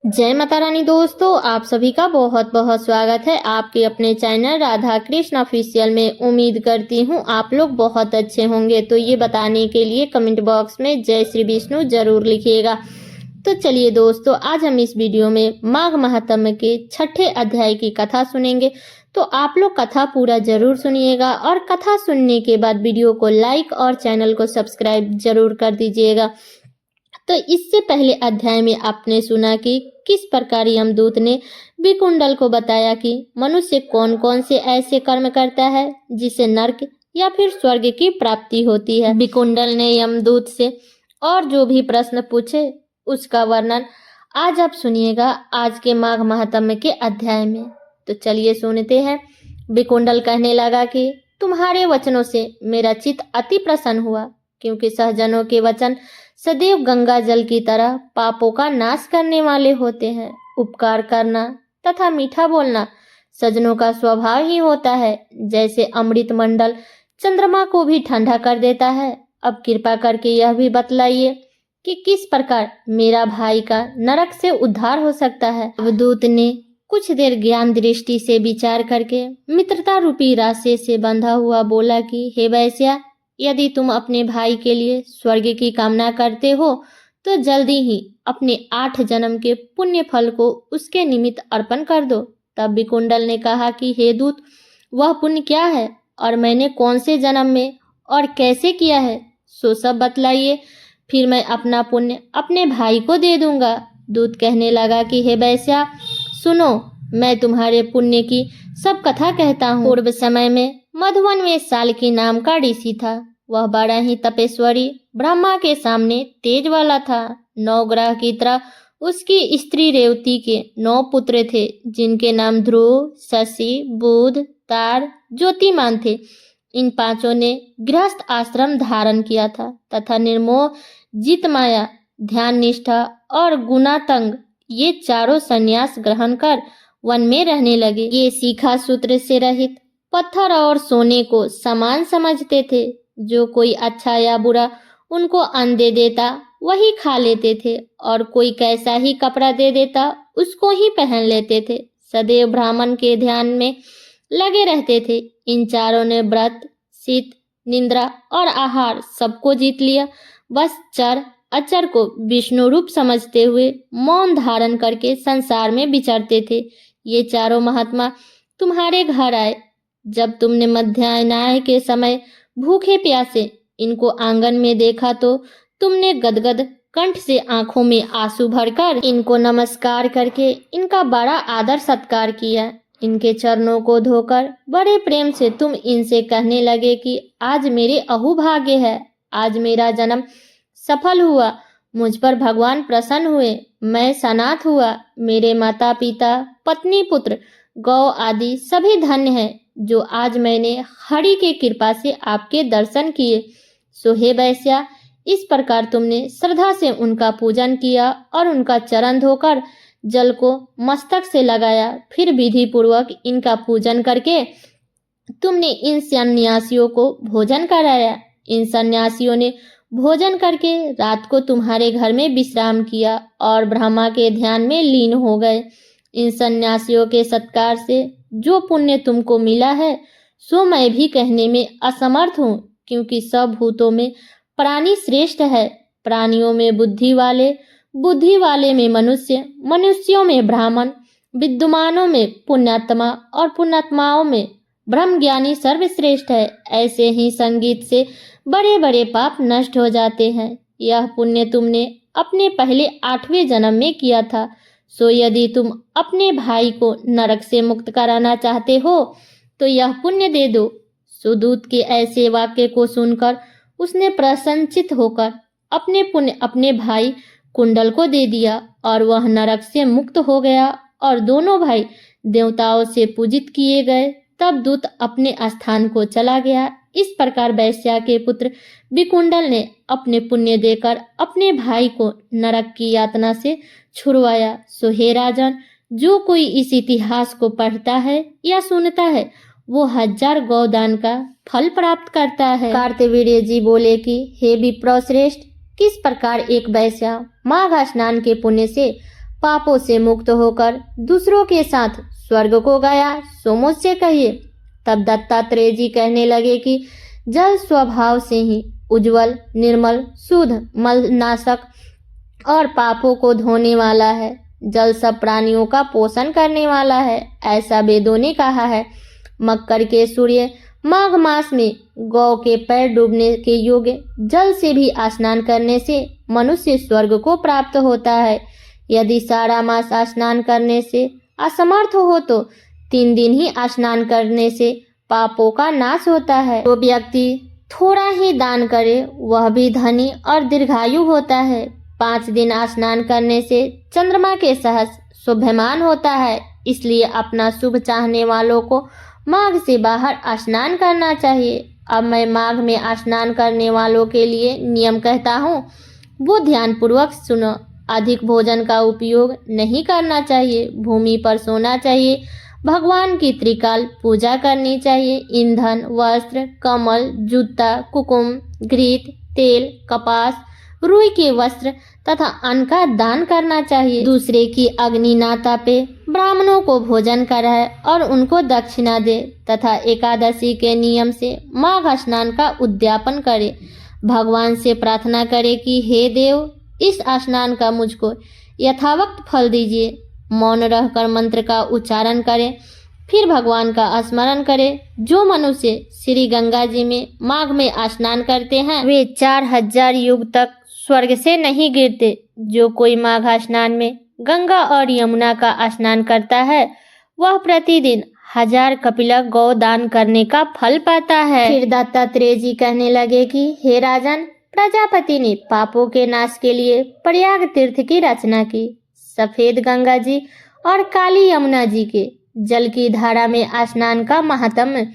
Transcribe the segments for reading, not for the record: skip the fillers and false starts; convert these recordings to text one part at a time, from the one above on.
जय माता रानी दोस्तों, आप सभी का बहुत बहुत स्वागत है आपके अपने चैनल राधा कृष्ण ऑफिशियल में। उम्मीद करती हूँ आप लोग बहुत अच्छे होंगे। तो ये बताने के लिए कमेंट बॉक्स में जय श्री विष्णु जरूर लिखिएगा। तो चलिए दोस्तों, आज हम इस वीडियो में माघ महात्म्य के छठे अध्याय की कथा सुनेंगे। तो आप लोग कथा पूरा जरूर सुनिएगा और कथा सुनने के बाद वीडियो को लाइक और चैनल को सब्सक्राइब जरूर कर दीजिएगा। तो इससे पहले अध्याय में आपने सुना कि किस प्रकार यमदूत ने विकुंडल को बताया कि मनुष्य कौन कौन से ऐसे कर्म करता है जिसे नरक या फिर स्वर्ग की प्राप्ति होती है। विकुंडल ने यमदूत से और जो भी प्रश्न पूछे उसका वर्णन आज आप सुनिएगा आज के माघ महात्म्य के अध्याय में। तो चलिए सुनते हैं। विकुंडल कहने लगा कि तुम्हारे वचनों से मेरा चित्त अति प्रसन्न हुआ, क्योंकि सहजनों के वचन सदैव गंगा जल की तरह पापों का नाश करने वाले होते हैं। उपकार करना तथा मीठा बोलना सज्जनों का स्वभाव ही होता है, जैसे अमृत मंडल चंद्रमा को भी ठंडा कर देता है। अब कृपा करके यह भी बतलाइए कि किस प्रकार मेरा भाई का नरक से उद्धार हो सकता है। अवधूत ने कुछ देर ज्ञान दृष्टि से विचार करके मित्रता रूपी राशि से बंधा हुआ बोला कि हे वैश्या, यदि तुम अपने भाई के लिए स्वर्ग की कामना करते हो तो जल्दी ही अपने 8 जन्म के पुण्य फल को उसके निमित्त अर्पण कर दो। तब विकुंडल ने कहा कि हे दूत, वह पुण्य क्या है और मैंने कौन से जन्म में और कैसे किया है, सो सब बतलाइए, फिर मैं अपना पुण्य अपने भाई को दे दूंगा। दूत कहने लगा कि हे वैश्या सुनो, मैं तुम्हारे पुण्य की सब कथा कहता हूँ। पूर्व समय में मधुवन में साल्की नाम का ऋषि था। वह बड़ा ही तपेश्वरी ब्रह्मा के सामने तेज वाला था। 9 ग्रह की तरह उसकी स्त्री रेवती के 9 पुत्र थे, जिनके नाम ध्रुव, शशि, बुध, तार, ज्योतिमान थे। इन 5 ने गृहस्थ आश्रम धारण किया था तथा निर्मोह, जित माया, ध्यान निष्ठा और गुणातंग ये चारों संन्यास ग्रहण कर वन में रहने लगे। ये शिखा सूत्र से रहित पत्थर और सोने को समान समझते थे। जो कोई अच्छा या बुरा उनको अन्न दे देता वही खा लेते थे, और कोई कैसा ही कपड़ा दे देता उसको ही पहन लेते थे। सदैव ब्राह्मण के ध्यान में लगे रहते थे। इन चारों ने व्रत, शीत, निद्रा और आहार सबको जीत लिया। बस चर अचर को विष्णु रूप समझते हुए मौन धारण करके संसार में विचरते थे। ये चारों महात्मा तुम्हारे घर आए। जब तुमने मध्याह्नाय के समय भूखे प्यासे इनको आंगन में देखा तो तुमने गदगद कंठ से आंखों में आंसू भरकर इनको नमस्कार करके इनका बड़ा आदर सत्कार किया। इनके चरणों को धोकर बड़े प्रेम से तुम इनसे कहने लगे कि आज मेरे अहोभाग्य है, आज मेरा जन्म सफल हुआ, मुझ पर भगवान प्रसन्न हुए, मैं सनाथ हुआ, मेरे माता पिता, पत्नी, पुत्र, गौ आदि सभी धन्य हैं, जो आज मैंने हरि के कृपा से आपके दर्शन किए। सो हे वैश्या, इस प्रकार तुमने श्रद्धा से उनका पूजन किया और उनका चरण धोकर जल को मस्तक से लगाया। फिर विधि पूर्वक इनका पूजन करके तुमने इन सन्यासियों को भोजन कराया। इन सन्यासियों ने भोजन करके रात को तुम्हारे घर में विश्राम किया और ब्रह्मा के ध्यान में लीन हो गए। इन सन्यासियों के सत्कार से जो पुण्य तुमको मिला है सो मैं भी कहने में असमर्थ हूँ, क्योंकि सब भूतों में प्राणी श्रेष्ठ है। प्राणियों में बुद्धि वाले, बुद्धि वाले में मनुष्य, मनुष्यों में ब्राह्मण, विद्वानों में पुण्यात्मा और पुण्यात्माओं में ब्रह्मज्ञानी सर्वश्रेष्ठ है। ऐसे ही संगीत से बड़े बड़े पाप नष्ट हो जाते हैं। यह पुण्य तुमने अपने पहले 8वें जन्म में किया था। सो यदि तुम अपने भाई को नरक से मुक्त कराना चाहते हो तो यह पुण्य दे दो। सुदूत के ऐसे वाक्य को सुनकर उसने प्रसन्नचित होकर अपने पुण्य अपने भाई कुंडल को दे दिया और वह नरक से मुक्त हो गया और दोनों भाई देवताओं से पूजित किए गए। तब दूत अपने स्थान को चला गया। इस प्रकार वैश्या के पुत्र विकुंडल ने अपने पुण्य देकर अपने भाई को नरक की यातना से छुड़वाया। सो हे राजन, जो कोई इस इतिहास को पढ़ता है या सुनता है वो 1000 गौदान का फल प्राप्त करता है। कार्तवीर्य जी बोले कि हे विप्रश्रेष्ठ, किस प्रकार एक वैश्या माघ स्नान के पुण्य से पापों से मुक्त होकर दूसरों के साथ स्वर्ग को गया सो मुझसे कहिए। तब दत्तात्रेय जी कहने लगे कि जल स्वभाव से ही उज्जवल, निर्मल, शुद्ध, मलनाशक और पापों को धोने वाला है। जल सब प्राणियों का पोषण करने वाला है, ऐसा वेदों ने कहा है। मकर के सूर्य माघ मास में गौ के पैर डूबने के योग्य जल से भी स्नान करने से मनुष्य स्वर्ग को प्राप्त होता है। यदि सारा मास स्नान करने से असमर्थ हो तो 3 दिन ही स्नान करने से पापों का नाश होता है। जो व्यक्ति थोड़ा ही दान करे वह भी धनी और दीर्घायु होता है। 5 दिन स्नान करने से चंद्रमा के सहस्र शोभमान होता है। इसलिए अपना शुभ चाहने वालों को माघ से बाहर स्नान करना चाहिए। अब मैं माघ में स्नान करने वालों के लिए नियम कहता हूँ, वो ध्यानपूर्वक सुनो। अधिक भोजन का उपयोग नहीं करना चाहिए। भूमि पर सोना चाहिए। भगवान की त्रिकाल पूजा करनी चाहिए। ईंधन, वस्त्र, कमल, जूता, कुकुम, घृत, तेल, कपास, रुई के वस्त्र तथा अन्न का दान करना चाहिए। दूसरे की अग्नि ना तापे, ब्राह्मणों को भोजन कराए और उनको दक्षिणा दे तथा एकादशी के नियम से माघ स्नान का उद्यापन करे। भगवान से प्रार्थना करे कि हे देव, इस स्नान का मुझको यथावत फल दीजिए। मौन रहकर मंत्र का उच्चारण करें, फिर भगवान का स्मरण करें। जो मनुष्य श्री गंगा जी में माघ में स्नान करते हैं वे 4000 युग तक स्वर्ग से नहीं गिरते। जो कोई माघ स्नान में गंगा और यमुना का स्नान करता है वह प्रतिदिन 1000 कपिला गौ दान करने का फल पाता है। फिर दत्तात्रेय जी कहने लगे कि हे राजन, प्रजापति ने पापों के नाश के लिए प्रयाग तीर्थ की रचना की। सफेद गंगा जी और काली यमुना जी के जल की धारा में स्नान का महात्म्य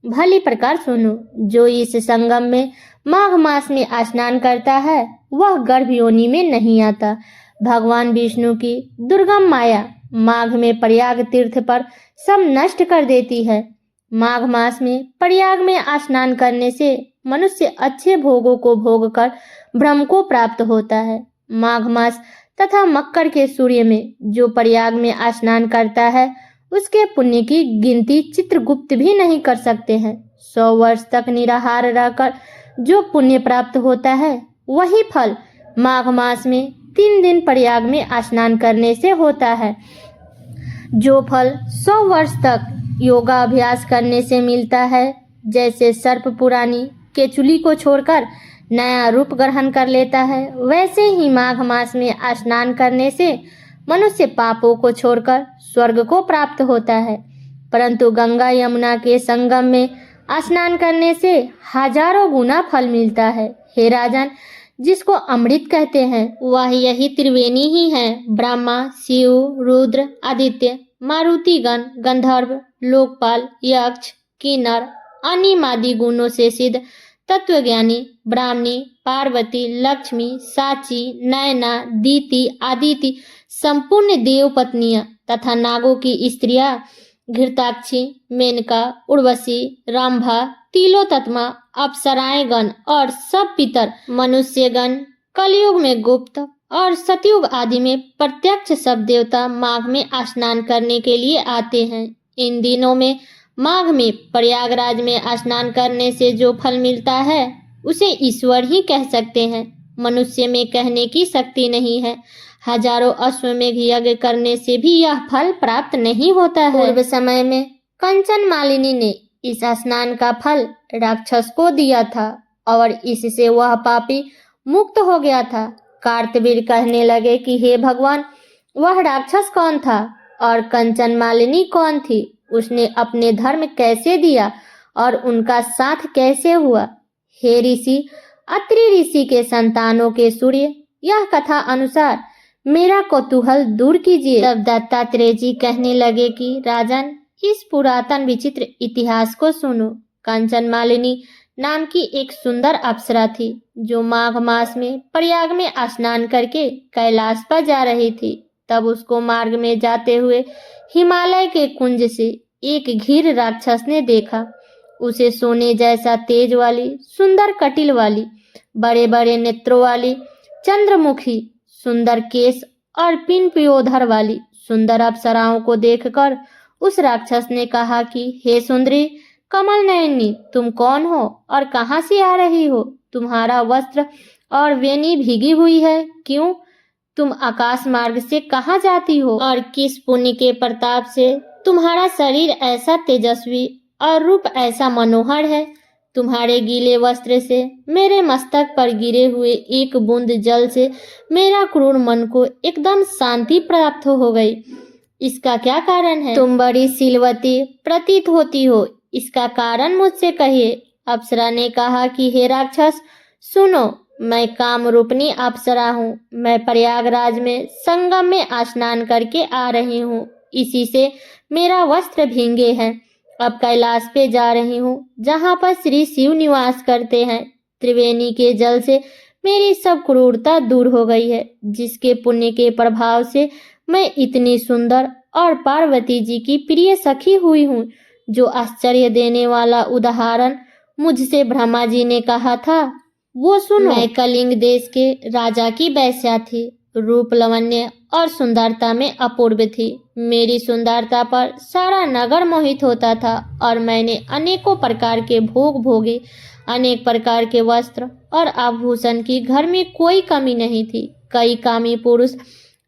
भली प्रकार सुनो। जो इस संगम में माघ मास में स्नान करता है वह गर्भ योनि में नहीं आता। भगवान विष्णु की दुर्गम माया माघ में प्रयाग तीर्थ पर सब नष्ट कर देती है। माघ मास में प्रयाग में स्नान करने से मनुष्य अच्छे भोगों को भोग कर ब्रह्म को प्राप्त होता है। माघ मास तथा मकर के सूर्य में जो प्रयाग में स्नान करता है उसके पुण्य की गिनती चित्रगुप्त भी नहीं कर सकते हैं। 100 वर्ष तक निराहार रहकर जो पुण्य प्राप्त होता है वही फल माघ मास में 3 दिन प्रयाग में स्नान करने से होता है। जो फल 100 वर्ष तक योगा अभ्यास करने से मिलता है, जैसे सर्प पुरानी केचुली को छोड़कर नया रूप ग्रहण कर लेता है, वैसे ही माघ मास में स्नान करने से मनुष्य पापों को छोड़कर स्वर्ग को प्राप्त होता है। परंतु गंगा यमुना के संगम में स्नान करने से हजारों गुना फल मिलता है। हे राजन, जिसको अमृत कहते हैं वह यही त्रिवेणी ही है। ब्रह्मा, शिव, रुद्र, आदित्य, मारुतिगण, गंधर्व, लोकपाल, यक्ष, किन्नर, अनिमादि गुणों से सिद्ध तत्वज्ञानी ब्राह्मणी, पार्वती, लक्ष्मी, साची, नयना, दीति, आदिति, संपूर्ण देव पत्नियां तथा नागों की स्त्रियां घृताक्षी, मेनका, उर्वशी, रंभा, तिलोत्तमा, अप्सराएं गण और सब पितर मनुष्यगण कलयुग में गुप्त और सतयुग आदि में प्रत्यक्ष सब देवता माघ में स्नान करने के लिए आते हैं। इन दिनों में माघ में प्रयागराज में स्नान करने से जो फल मिलता है उसे ईश्वर ही कह सकते हैं। मनुष्य में कहने की शक्ति नहीं है। हजारों अश्वमेघ यज्ञ करने से भी यह फल प्राप्त नहीं होता है। पूर्व समय में कंचन मालिनी ने इस स्नान का फल राक्षस को दिया था और इससे वह पापी मुक्त हो गया था। कार्तवीर कहने लगे कि हे भगवान, वह राक्षस कौन था और कंचन मालिनी कौन थी? उसने अपने धर्म कैसे दिया और उनका साथ कैसे हुआ? हे ऋषि, अत्रि ऋषि के संतानों के सूर्य, यह कथा अनुसार मेरा कौतूहल दूर कीजिए। तब दत्तात्रेय जी कहने लगे कि राजन, इस पुरातन विचित्र इतिहास को सुनो। कंचन मालिनी नाम की एक सुंदर अप्सरा थी जो माघ मास में प्रयाग में स्नान करके कैलाश पर जा रही थी। तब उसको मार्ग में जाते हुए हिमालय के कुंज से एक घीर राक्षस ने देखा। उसे सोने जैसा तेज वाली, सुंदर कटिल वाली, बड़े बड़े नेत्रों वाली, चंद्रमुखी, सुंदर केश और पिन पियोधर वाली सुंदर अप्सराओं को देखकर उस राक्षस ने कहा कि हे सुंदरी कमल नयनी, तुम कौन हो और कहाँ से आ रही हो? तुम्हारा वस्त्र और वेणी भीगी हुई है, क्यों? तुम आकाश मार्ग से कहाँ जाती हो और किस पुण्य के प्रताप से तुम्हारा शरीर ऐसा तेजस्वी और रूप ऐसा मनोहर है? तुम्हारे गीले वस्त्र से मेरे मस्तक पर गिरे हुए एक बूंद जल से मेरा क्रूर मन को एकदम शांति प्राप्त हो गई। इसका क्या कारण है? तुम बड़ी शीलवती प्रतीत होती हो, इसका कारण मुझसे कहिए। अप्सरा ने कहा कि हे राक्षस सुनो, मैं कामरूपिणी अप्सरा हूँ। मैं प्रयागराज में संगम में स्नान करके आ रही हूँ, इसी से मेरा वस्त्र भींगे हैं। अब कैलाश पे जा रही हूँ, जहाँ पर श्री शिव निवास करते हैं। त्रिवेणी के जल से मेरी सब क्रूरता दूर हो गई है, जिसके पुण्य के प्रभाव से मैं इतनी सुंदर और पार्वती जी की प्रिय सखी हुई हूँ। जो आश्चर्य देने वाला उदाहरण मुझसे ब्रह्मा जी ने कहा था, वो सुनो। मैं कलिंग देश के राजा की वेश्या थी, रूप लावण्य और सुंदरता में अपूर्व थी। मेरी सुंदरता पर सारा नगर मोहित होता था और मैंने अनेकों प्रकार के भोग भोगे। अनेक प्रकार के वस्त्र और आभूषण की घर में कोई कमी नहीं थी। कई कामी पुरुष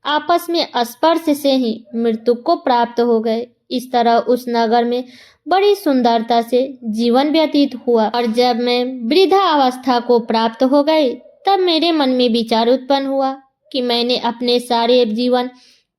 आपस में स्पर्श से ही मृत्यु को प्राप्त हो गए। इस तरह उस नगर में बड़ी सुंदरता से जीवन व्यतीत हुआ और जब मैं वृद्धा अवस्था को प्राप्त हो गई, तब मेरे मन में विचार उत्पन्न हुआ कि मैंने अपने सारे जीवन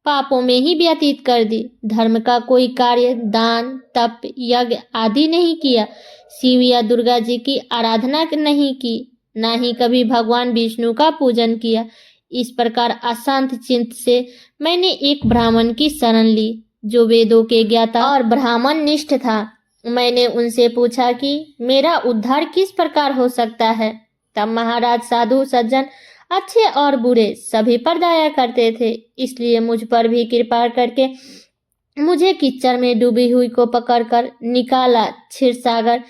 पापों में ही व्यतीत कर दी। धर्म का कोई कार्य, दान, तप, यज्ञ आदि नहीं किया। शिव या दुर्गा जी की आराधना नहीं की, ना ही कभी भगवान विष्णु का पूजन किया। इस प्रकार अशांत चित्त से मैंने एक ब्राह्मण की शरण ली, जो वेदों के ज्ञाता और ब्राह्मण निष्ठ था। मैंने उनसे पूछा कि मेरा उद्धार किस प्रकार हो सकता है। तब महाराज साधु सज्जन अच्छे और बुरे सभी पर दया करते थे, इसलिए मुझ पर भी कृपा करके मुझे कीचड़ में डूबी हुई को पकड़कर निकाला। क्षीरसागर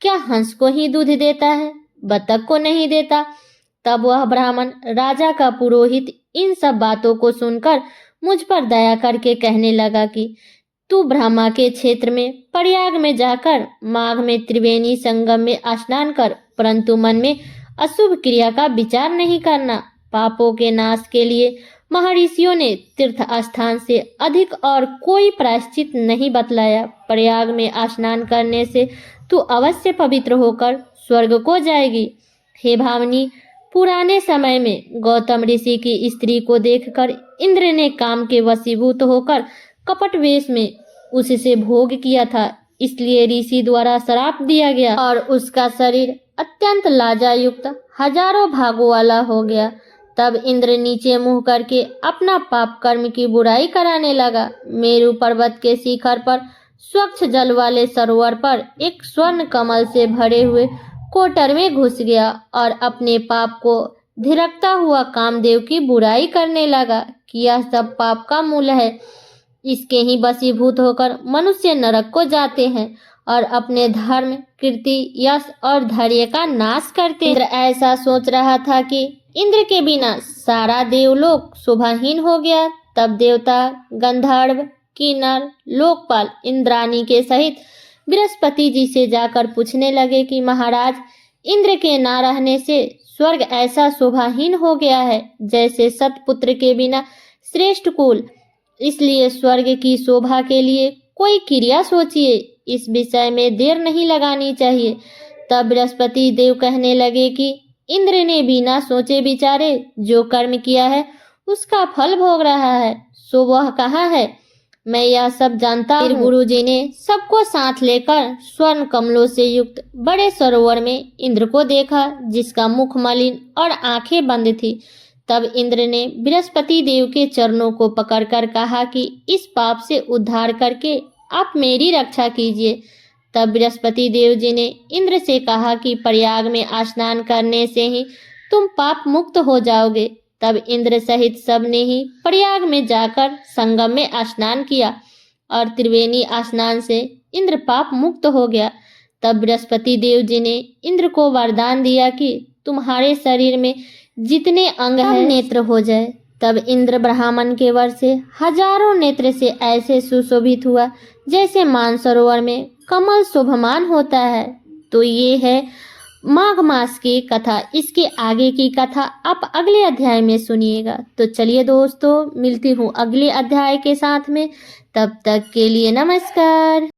क्या हंस को ही दूध देता है, बतख को नहीं देता? तब वह ब्राह्मण राजा का पुरोहित इन सब बातों को सुनकर मुझ पर दया करके कहने लगा कि तू ब्रह्मा के क्षेत्र में प्रयाग में जाकर माघ में त्रिवेणी संगम में स्नान कर, परंतु मन में अशुभ क्रिया का विचार नहीं करना। पापों के नाश के लिए महर्षियों ने तीर्थ स्थान से अधिक और कोई प्रायश्चित नहीं बतलाया। प्रयाग में स्नान करने से तू अवश्य पवित्र होकर स्वर्ग को जाएगी। हे भावनी, पुराने समय में गौतम ऋषि की स्त्री को देखकर इंद्र ने काम के वशीभूत होकर कपट वेश में उससे भोग किया था, इसलिए ऋषि द्वारा श्राप दिया गया और उसका शरीर अत्यंत लाजायुक्त हजारों भागों वाला हो गया। तब इंद्र नीचे मुंह करके अपना पाप कर्म की बुराई कराने लगा। मेरु पर्वत के शिखर पर स्वच्छ जल वाले सरोवर पर एक स्वर्ण कमल से भरे हुए कोटर में घुस गया और अपने पाप को धिरकता हुआ कामदेव की बुराई करने लगा कि यह सब पाप का मूल है। इसके ही वशीभूत होकर मनुष्य नरक को जाते हैं और अपने धर्म, कीर्ति, यश और धैर्य का नाश करते हैं। इंद्र ऐसा सोच रहा था कि इंद्र के बिना सारा देवलोक शोभाहीन हो गया। तब देवता, गंधर्व, किन्नर, लोकपाल इंद्राणी के सहित बृहस्पति जी से जाकर पूछने लगे कि महाराज, इंद्र के ना रहने से स्वर्ग ऐसा शोभाहीन हो गया है जैसे सतपुत्र के बिना श्रेष्ठ कुल। इसलिए स्वर्ग की शोभा के लिए कोई क्रिया सोचिए, इस विषय में देर नहीं लगानी चाहिए। तब बृहस्पति देव कहने लगे कि इंद्र ने बिना सोचे विचारे जो कर्म किया है उसका फल भोग रहा है, सो वह कहाँ है? मैं यह सब जानता हूँ। गुरु जी ने सबको साथ लेकर स्वर्ण कमलों से युक्त बड़े सरोवर में इंद्र को देखा, जिसका मुख मलिन और आंखें बंद थी। तब इंद्र ने बृहस्पति देव के चरणों को पकड़कर कहा कि इस पाप से उद्धार करके आप मेरी रक्षा कीजिए। तब बृहस्पति देव जी ने इंद्र से कहा कि प्रयाग में स्नान करने से ही तुम पाप मुक्त हो जाओगे। तब इंद्र सहित सबने ही प्रयाग में जाकर संगम में स्नान किया और त्रिवेणी स्नान से इंद्र पाप मुक्त हो गया। तब बृहस्पति देव जी ने इंद्र को वरदान दिया कि तुम्हारे शरीर में जितने अंग हैं नेत्र हो जाए। तब इंद्र ब्राह्मण के वर से हजारों नेत्र से ऐसे सुशोभित हुआ जैसे मानसरोवर में कमल शोभमान होता है। तो ये है माघ मास की कथा। इसके आगे की कथा आप अगले अध्याय में सुनिएगा। तो चलिए दोस्तों, मिलती हूँ अगले अध्याय के साथ में। तब तक के लिए नमस्कार।